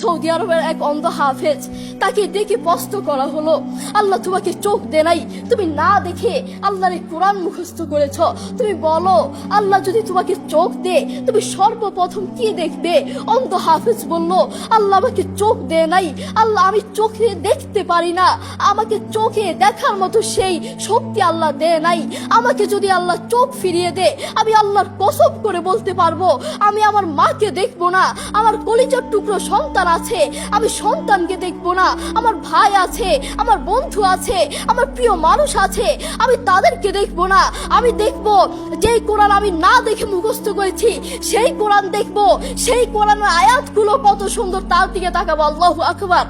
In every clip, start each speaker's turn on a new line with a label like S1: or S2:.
S1: Saudi আরবের এক অন্ধ হাফেজ, তাকে ডেকে প্রশ্ন করা হলো, আল্লাহ তোমাকে চোখ দে নাই, তুমি না দেখে আল্লাহর এই কোরআন মুখস্থ করেছ, তুমি বলো আল্লাহ যদি তোমাকে চোখ দে তুমি সর্বপ্রথম কি দেখবে? অন্ধ হাফেজ বলল, আল্লাহ আমাকে চোখ দে নাই, আল্লাহ আমি চোখে দেখতে পারি না, আমাকে চোখে দেখার মতো সেই শক্তি আল্লাহ দে নাই। আমাকে যদি আল্লাহ চোখ ফিরিয়ে দে, আমি আল্লাহর কসম করে বলতে পারবো আমি আমার মাকে দেখবো না, আমার কলিজার টুকরো সন্তান আছে আমি সন্তানকে দেখবো না, আমার ভাই আছে, আমার বন্ধু আছে, আমার প্রিয় মানুষ আছে আমি তাদেরকে দেখবো না। আমি দেখবো যেই কোরআন আমি না দেখে মুখস্থ করেছি সেই কোরআন দেখবো, সেই কোরআনের আয়াতগুলো কত সুন্দর তার দিকে তাকাবো। আল্লাহু আকবার।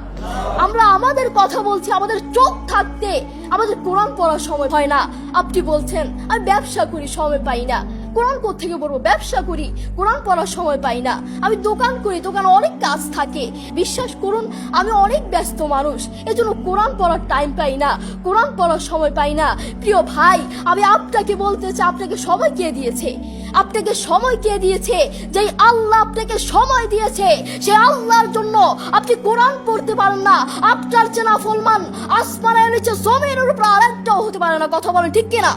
S1: আমরা আমাদের কথা বলছি, আমাদের চোখ থাকতে আমাদের কোরআন পড়ার সময় হয় না। আপনি বলছেন আমি ব্যবসা করি সময় পাই না, কোরআন কোত্থেকে পড়বো? ব্যবসা করি কোরআন পড়ার সময় পাই না, আমি দোকান করি দোকানে অনেক কাজ থাকে, বিশ্বাস করুন আমি অনেক ব্যস্ত মানুষ, এজন্য কোরআন পড়ার টাইম পাই না, কোরআন পড়ার সময় পাই না। প্রিয় ভাই, আমি আপনাকে বলতে চাই আপনাকে সময় কে দিয়েছে? আপনাকে সময় কে দিয়েছে? যেই আল্লাহ আপনাকে সময় দিয়েছে সেই আল্লাহর জন্য আপনি কোরআন পড়তে পারেন না। আপনার চেনা ফলমান আসমানের নিচে জমিনের উপর আরেকটাও হতে পারে না। কথা বলেন ঠিক কিনা?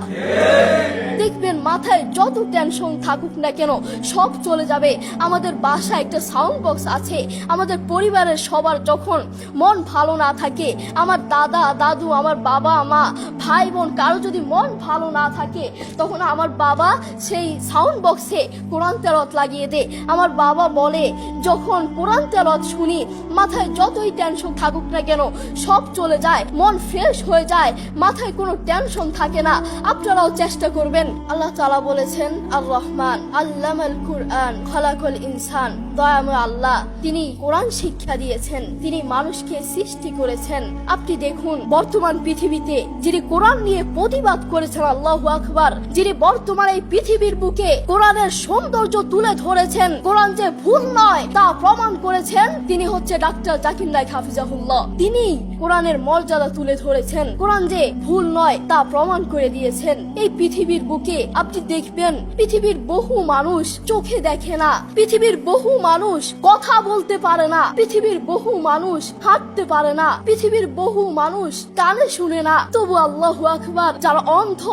S1: দেখবেন মাথায় যত টেনশন থাকুক না কেন সব চলে যাবে। আমাদের বাসায় একটা সাউন্ড বক্স আছে, আমাদের পরিবারের সবার যখন মন ভালো না থাকে, আমার দাদা দাদু, আমার বাবা মা, ভাই বোন কারো যদি মন ভালো না থাকে, তখন আমার বাবা সেই সাউন্ড বক্সে কোরআন তেলাওয়াত লাগিয়ে দে। আমার বাবা বলে যখন কোরআন তেলাওয়াত শুনি মাথায় যতই টেনশন থাকুক না কেন সব চলে যায়, মন ফ্রেশ হয়ে যায়, মাথায় কোনো টেনশন থাকে না। আপনারাও চেষ্টা করবেন। আল্লাহ তাআলা বলেছেন আর রহমান আল্লামাল কুরআন খালাকাল ইনসান, দয়াময় আল্লাহ তিনি কোরআন শিক্ষা দিয়েছেন, তিনি মানুষকে সৃষ্টি করেছেন। আপনি দেখুন বর্তমান পৃথিবীতে যিনি কোরআন নিয়ে প্রতিবাদ করেছেন, আল্লাহু আকবার, যিনি বর্তমান এই পৃথিবীর বুকে কোরআনের সৌন্দর্য তুলে ধরেছেন, কোরআন যে ভুল নয় তা প্রমাণ করেছেন, তিনি হচ্ছে ডাক্তার জাকির নায়েক হাফিজাহুল্লাহ। তিনি কোরআনের মর্যাদা তুলে ধরেছেন, কোরআন যে ভুল নয় তা প্রমাণ করে দিয়েছেন। এই পৃথিবীর বুকে আপনি দেখবেন পৃথিবীর বহু মানুষ চোখে দেখে না, পৃথিবীর বহু মানুষ কথা বলতে পারে না, পৃথিবীর বহু মানুষ হাঁটতে পারে না, পৃথিবীর বহু মানুষ কানে শুনে না, তবু আল্লাহু আকবার যারা অন্ধ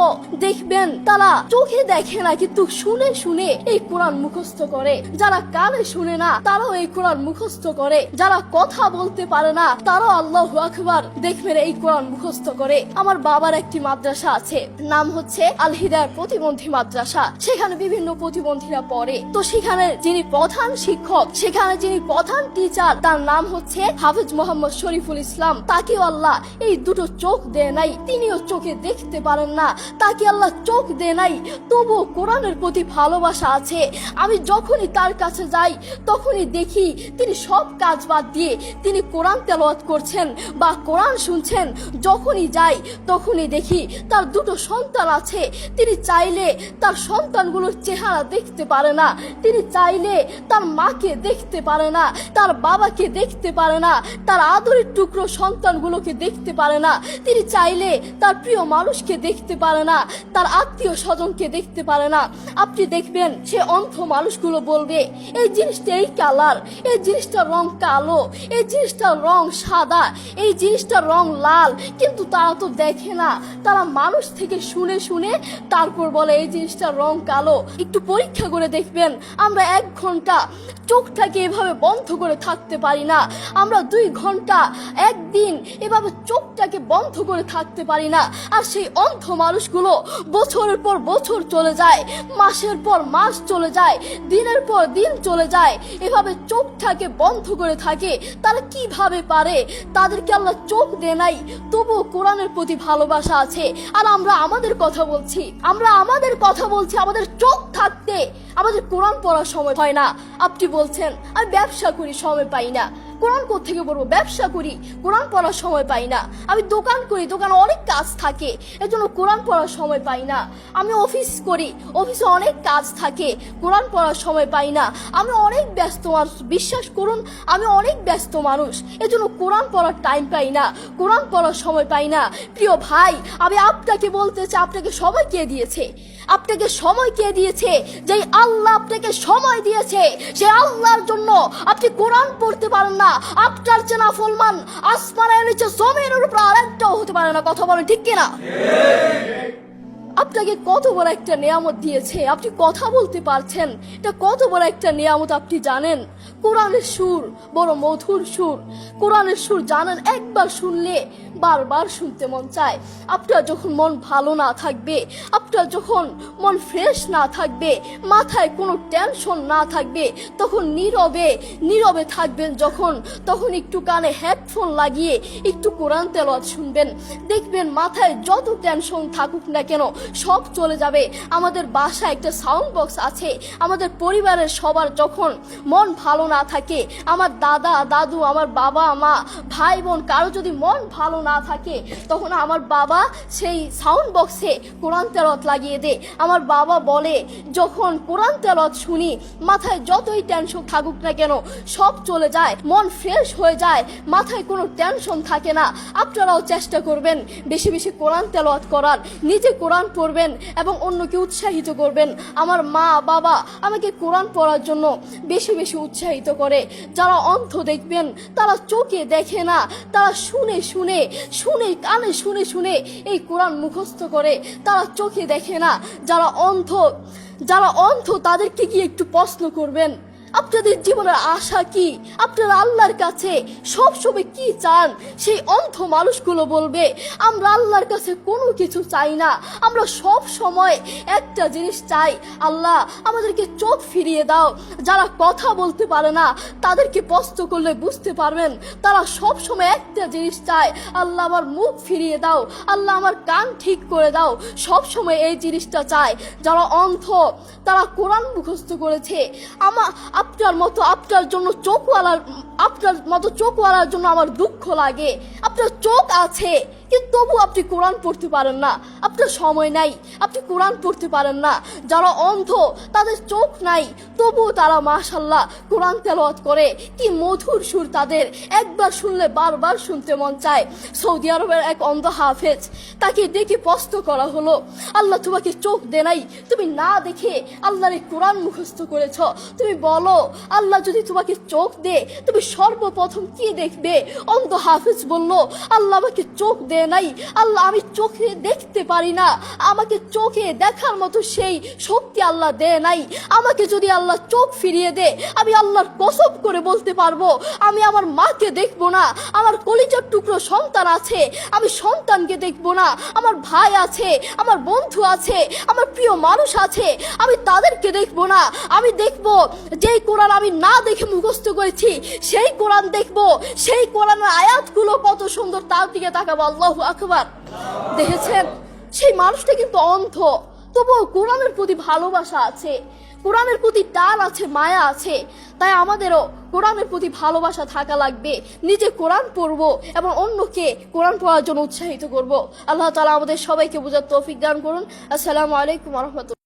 S1: দেখবেন তারা চোখে দেখে না কিন্তু শুনে শুনে এই কোরআন মুখস্থ করে, যারা কানে শুনে না তারাও এই কোরআন মুখস্থ করে, যারা কথা বলতে পারে না তারাও আল্লাহু আকবার দেখবেন এই কোরআন মুখস্থ করে। আমার বাবার একটি মাদ্রাসা আছে, নাম হচ্ছে আল হিদায়াত প্রতিবন্ধী মাদ্রাসা, সেখানে বিভিন্ন প্রতিবন্ধীরা পড়ে। তো সেখানে যিনি প্রধান শিক্ষক, সেখানে যিনি প্রধান টিচার, তার নাম হচ্ছে হাফেজ মোহাম্মদ শরীফুল ইসলাম। তাকেও আল্লাহ এই দুটো চোখ দেয় নাই, তিনিও চোখে দেখতে পারেন না, তাকে আল্লাহ চোখ দেয় নাই, তবুও কোরআনের প্রতি ভালোবাসা আছে। আমি যখনই তার কাছে যাই তখনই দেখি তিনি সব কাজ বাদ দিয়ে তিনি কোরআন তেলাওয়াত করছেন বা কোরআন শুনছেন। যখনই যাই তখনই দেখি তার দুটো সন্তান আছে, তিনি চাইলে তার সন্তানগুলোর চেহারা দেখতে পারে না, তিনি চাইলে তার মাকে দেখতে পারে না, তার বাবাকে দেখতে পারে না, তার আদরের টুকরো সন্তানগুলোকে দেখতে পারে না, তিনি চাইলে তার প্রিয় মানুষকে দেখতে পারে না, তার আত্মীয় স্বজনকে দেখতে পারে না। আপনি দেখবেন সে অন্ধ মানুষগুলো বলবে এই জিনিসটা এই কালার, এই জিনিসটার রং কালো, এই জিনিসটার রং সাদা, এই জিনিসটার রং লাল, কিন্তু তারা তো দেখে না, তারা মানুষ থেকে শুনে শুনে তারপর বলে এই জিনিসটার রং কালো। একটু পরীক্ষা করে দেখবেন আমরা 1 ঘন্টা চোখটাকে এভাবে বন্ধ করে থাকতে পারি না, আমরা 2 ঘন্টা একদিন এভাবে চোখটাকে বন্ধ করে থাকতে পারি না। আর সেই অন্ধ মানুষগুলো বছরের পর বছর চলে যায়, মাসের পর মাস চলে যায়, দিনের পর দিন চলে যায়, এভাবে চোখটাকে বন্ধ করে থাকে। তারা কিভাবে পারে? তাদেরকে আল্লাহ চোখ দেয় নাই, তবুও কোরআনের প্রতি ভালোবাসা আছে। আর আমরা আমাদের কথা বলছি, আমাদের চোখ থাকতে আমাদের কোরআন পড়ার সময় হয় না। আপনি বলছেন আমি ব্যবসা করি সময় পাই না, কোরআন কোত্থেকে পড়বো? ব্যবসা করি কোরআন পড়ার সময় পাই না, আমি দোকান করি দোকানে অনেক কাজ থাকে এজন্য কোরআন পড়ার সময় পাই না, আমি অফিস করি অফিসে অনেক কাজ থাকে কোরআন পড়ার সময় পাই না, আমি অনেক ব্যস্ত মানুষ, বিশ্বাস করুন আমি অনেক ব্যস্ত মানুষ এজন্য কোরআন পড়ার টাইম পাই না, কোরআন পড়ার সময় পাই না। প্রিয় ভাই, আমি আপনাকে বলতে চাই আপনাকে সময় কে দিয়েছে? আপনাকে সময় কে দিয়েছে? যেই আল্লাহ আপনাকে সময় দিয়েছে সেই আল্লাহর জন্য আপনি কোরআন পড়তে পারেন না, না, আপনার চেনা ফলমান আসমানের নিচে জমিনের উপর আর একটাও হতে পারে না। কথা বলেন ঠিক কিনা? আপনাকে কত বড় একটা নিয়ামত দিয়েছে, আপনি কথা বলতে পারছেন, এটা কত বড় একটা নিয়ামত আপনি জানেন? কোরআনের সুর বড় মধুর সুর, কোরআনের সুর জানেন, একবার শুনলে বারবার শুনতে মন চায়। আপনার যখন মন ভালো না থাকবে, আপনার যখন মন ফ্রেশ না থাকবে, মাথায় কোনো টেনশন না থাকবে, তখন নীরবে নীরবে থাকবেন যখন, তখন একটু কানে হেডফোন লাগিয়ে একটু কোরআন তেলাওয়াত শুনবেন, দেখবেন মাথায় যত টেনশন থাকুক না কেন সব চলে যাবে। আমাদের বাসায় একটা সাউন্ড বক্স আছে, আমাদের পরিবারের সবার যখন মন ভালো না থাকে, আমার দাদা দাদু, আমার বাবা মা, ভাই বোন, কারো যদি মন ভালো না থাকে, তখন আমার বাবা সেই সাউন্ড বক্সে কোরআন তেলাওয়াত লাগিয়ে দেয়। আমার বাবা বলে, যখন কোরআন তেলাওয়াত শুনি মাথায় যতই টেনশন থাকুক না কেন সব চলে যায়, মন ফ্রেশ হয়ে যায়, মাথায় কোনো টেনশন থাকে না। আপনারাও চেষ্টা করবেন বেশি বেশি কোরআন তেলাওয়াত করার, নিজে কোরআন পড়বেন এবং অন্যকে উৎসাহিত করবেন। আমার মা বাবা আমাকে কোরআন পড়ার জন্য বেশি বেশি উৎসাহিত করে। যারা অন্ধ দেখবেন, তারা চোখে দেখে না, তারা শুনে শুনে শুনে কানে শুনে শুনে এই কোরআন মুখস্থ করে, তারা চোখে দেখে না। যারা অন্ধ তাদেরকে গিয়ে একটু প্রশ্ন করবেন, আপনাদের জীবনের আশা কি, আপনারা আল্লাহর কাছে সবসময় কি চান? সেই অন্ধ মানুষগুলো বলবে, আমরা আল্লাহর কাছে কোনো কিছু চাই না, আমরা সব সময় একটা জিনিস চাই, আল্লাহ আমাদেরকে চোখ ফিরিয়ে দাও। যারা কথা বলতে পারে না তাদেরকে প্রশ্ন করলে বুঝতে পারবেন, তারা সব সময় একটা জিনিস চায়, আল্লাহ আমার মুখ ফিরিয়ে দাও, আল্লাহ আমার কান ঠিক করে দাও, সব সময় এই জিনিসটা চায়। যারা অন্ধ তারা কোরআন মুখস্থ করেছে। আপনার মতো চোখওয়ালার জন্য আমার দুঃখ লাগে। আপনার চোখ আছে কিন্তু তবু আপনি কোরআন পড়তে পারেন না, আপনার সময় নাই, আপনি কোরআন পড়তে পারেন না। যারা অন্ধ তাদের চোখ নাই তবুও তারা মাশাআল্লাহ কোরআন তেলাওয়াত করে, কি মধুর সুর তাদের, একবার শুনলে বারবার শুনতে মন চায়। সৌদি আরবের এক অন্ধ হাফেজ, তাকে দেখে প্রশ্ন করা হলো, আল্লাহ তোমাকে চোখ দে নাই, তুমি না দেখে আল্লাহর কোরআন মুখস্থ করেছ, তুমি বলো আল্লাহ যদি তোমাকে চোখ দে তুমি সর্বপ্রথম কি দেখবে? অন্ধ হাফেজ বলল, আল্লাহ আমাকে চোখ দে নাই, আল্লাহ আমি চোখে দেখতে পারি না, আমাকে চোখে দেখার মতো সেই শক্তি আল্লাহ দে নাই। আমাকে যদি আল্লাহ চোখ ফিরিয়ে দে, আমি আল্লাহর কসম করে বলতে পারবো আমি আমার মাকে দেখবো না, আমার কলিজার টুকরো সন্তান আছে আমি সন্তানকে দেখবো না, আমার ভাই আছে, আমার বন্ধু আছে, আমার প্রিয় মানুষ আছে আমি তাদেরকে দেখবো না। আমি দেখবো যেই কোরআন আমি না দেখে মুখস্থ করেছি সেই কোরআন দেখবো, সেই কোরআনের আয়াতগুলো কত সুন্দর, তার দিকে তাকাবো। আল্লাহু আকবার। দেখেছেন, সেই মানুষটা কিন্তু অন্ধ, তবুও কোরআনের প্রতি ভালোবাসা আছে, কোরআনের প্রতি টান আছে, মায়া আছে। তাই আমাদেরও কোরআনের প্রতি ভালোবাসা থাকা লাগবে, নিজে কোরআন পড়বো এবং অন্যকে কোরআন পড়ার জন্য উৎসাহিত করব। আল্লাহ তাআলা আমাদের সবাইকে বোঝার তৌফিক দান করুন। আসসালামু আলাইকুম ওয়া রাহমাতুল্লাহ।